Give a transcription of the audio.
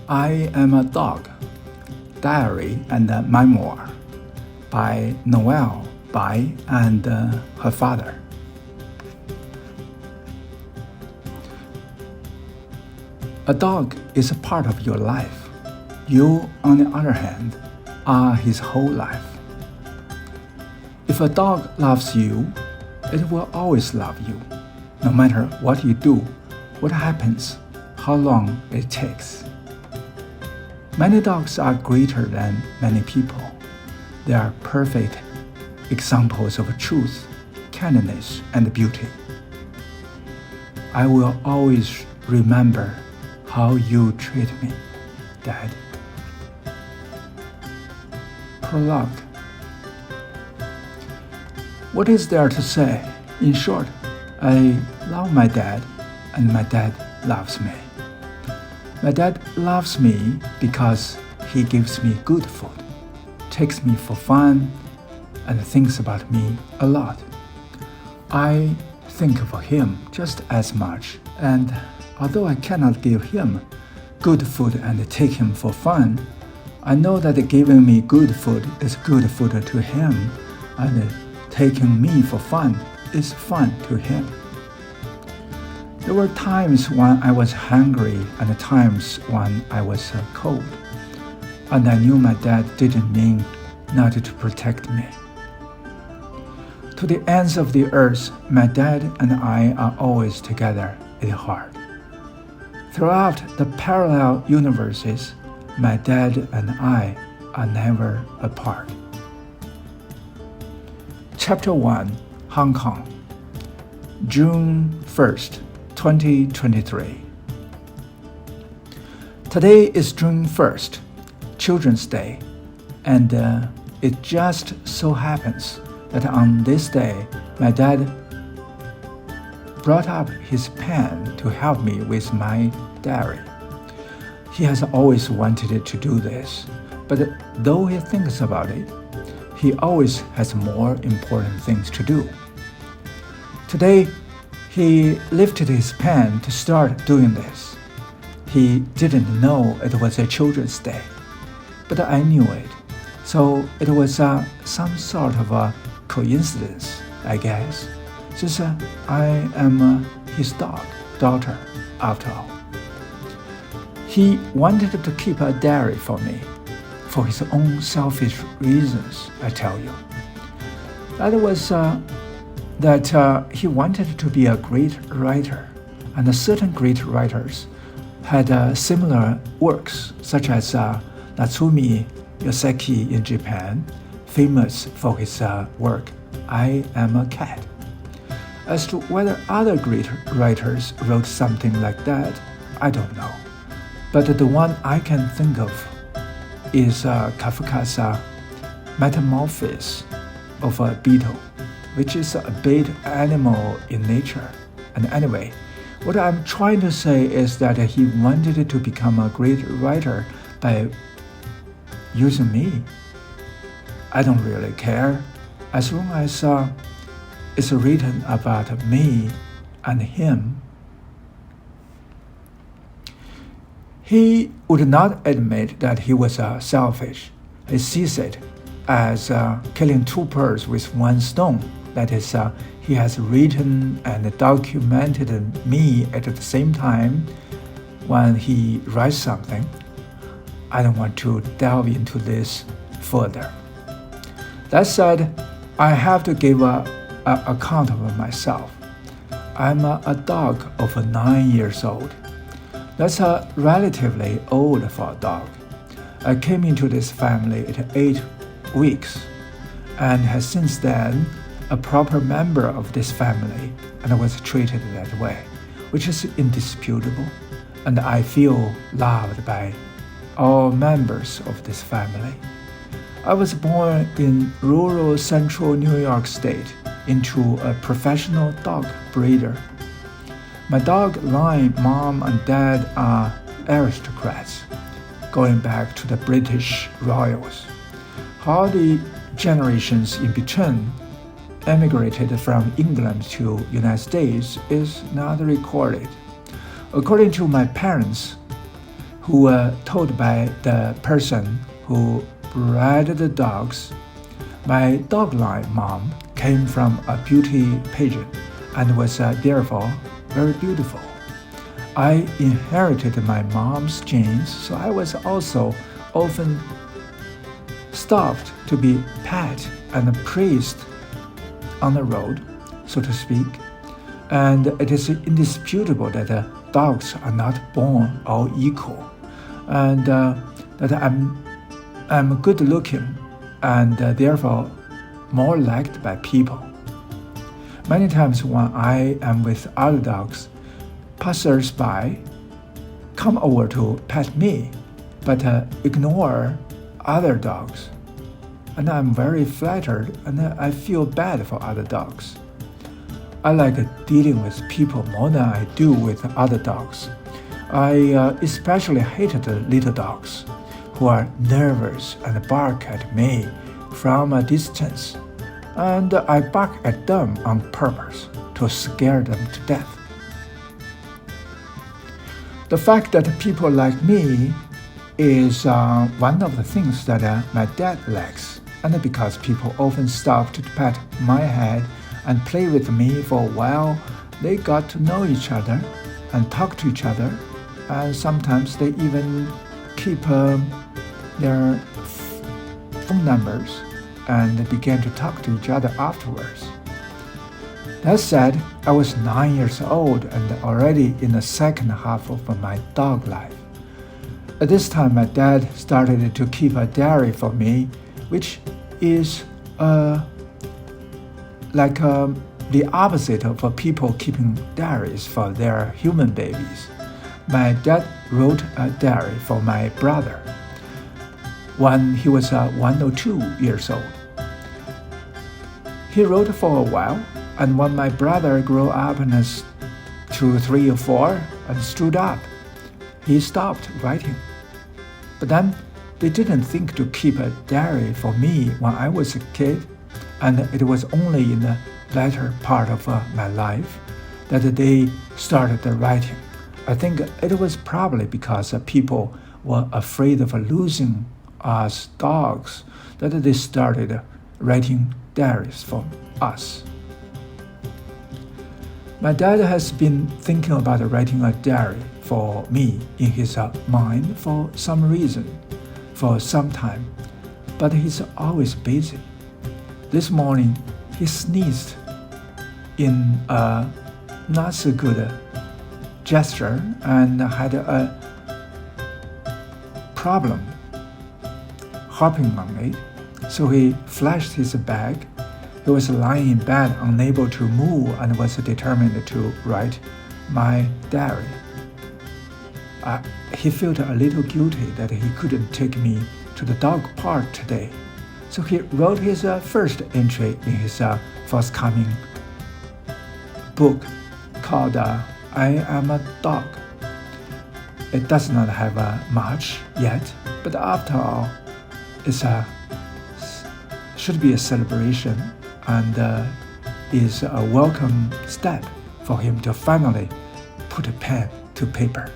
I Am a Dog, Diary and Memoir by Noelle Bai and her father. A dog is a part of your life. You, on the other hand, are his whole life. If a dog loves you, it will always love you, no matter what you do, what happens, how long it takes. Many dogs are greater than many people. They are perfect examples of truth, kindness, and beauty. I will always remember how you treat me, Dad. Prologue. What is there to say? In short, I love my dad, and my dad loves me. My dad loves me because he gives me good food, takes me for fun, and thinks about me a lot. I think of him just as much, and although I cannot give him good food and take him for fun, I know that giving me good food is good food to him, and taking me for fun is fun to him. There were times when I was hungry and times when I was cold, and I knew my dad didn't mean not to protect me. To the ends of the earth, my dad and I are always together at heart. Throughout the parallel universes, my dad and I are never apart. Chapter 1, Hong Kong, June 1st, 2023. Today is June 1st, Children's Day, and it just so happens that on this day, my dad brought up his pen to help me with my diary. He has always wanted to do this, but though he thinks about it, he always has more important things to do. Today, he lifted his pen to start doing this. He didn't know it was a Children's Day, but I knew it, so it was some sort of a coincidence, I guess, since I am his daughter, after all. He wanted to keep a diary for me, for his own selfish reasons, I tell you. That was that he wanted to be a great writer, and certain great writers had similar works, such as Natsumi Yoseki in Japan, famous for his work, I Am a Cat. As to whether other great writers wrote something like that, I don't know. But the one I can think of is Kafka's Metamorphosis of a Beetle, which is a bait animal in nature. And anyway, what I'm trying to say is that he wanted to become a great writer by using me. I don't really care, as long as it's written about me and him. He would not admit that he was selfish. He sees it as killing two birds with one stone. That is, he has written and documented me at the same time when he writes something. I don't want to delve into this further. That said, I have to give an account of myself. I'm a dog of 9 years old. That's relatively old for a dog. I came into this family at 8 weeks and has since then a proper member of this family and was treated that way, which is indisputable, and I feel loved by all members of this family. I was born in rural central New York State into a professional dog breeder. My dog line mom and dad are aristocrats, going back to the British royals. How the generations in between emigrated from England to United States is not recorded. According to my parents, who were told by the person who bred the dogs. My dog-like mom came from a beauty pageant and was therefore very beautiful. I inherited my mom's genes, so I was also often stopped to be pet and praised on the road, so to speak. And it is indisputable that dogs are not born all equal, and that I'm good looking and therefore more liked by people. Many times when I am with other dogs, passers-by come over to pet me, but ignore other dogs. And I'm very flattered, and I feel bad for other dogs. I like dealing with people more than I do with other dogs. I especially hate the little dogs who are nervous and bark at me from a distance, and I bark at them on purpose to scare them to death. The fact that people like me is one of the things that my dad likes, and because people often stop to pet my head and play with me for a while, they got to know each other and talk to each other, and sometimes they even keep their phone numbers and began to talk to each other afterwards. That said, I was 9 years old and already in the second half of my dog life. At this time, my dad started to keep a diary for me, which is the opposite of people keeping diaries for their human babies. My dad wrote a diary for my brother when he was 1 or 2 years old. He wrote for a while, and when my brother grew up and 2, 3, or 4 and stood up, he stopped writing. But then they didn't think to keep a diary for me when I was a kid, and it was only in the latter part of my life that they started writing. I think it was probably because people were afraid of losing us dogs that they started writing diaries for us. My dad has been thinking about writing a diary for me in his mind for some reason, for some time, but he's always busy. This morning, he sneezed in a not so good gesture and had a problem hopping on it, so he flashed his bag. He was lying in bed, unable to move, and was determined to write my diary. He felt a little guilty that he couldn't take me to the dog park today, so he wrote his first entry in his forthcoming book called I Am a Dog. It does not have much yet, but after all, it should be a celebration and is a welcome step for him to finally put a pen to paper.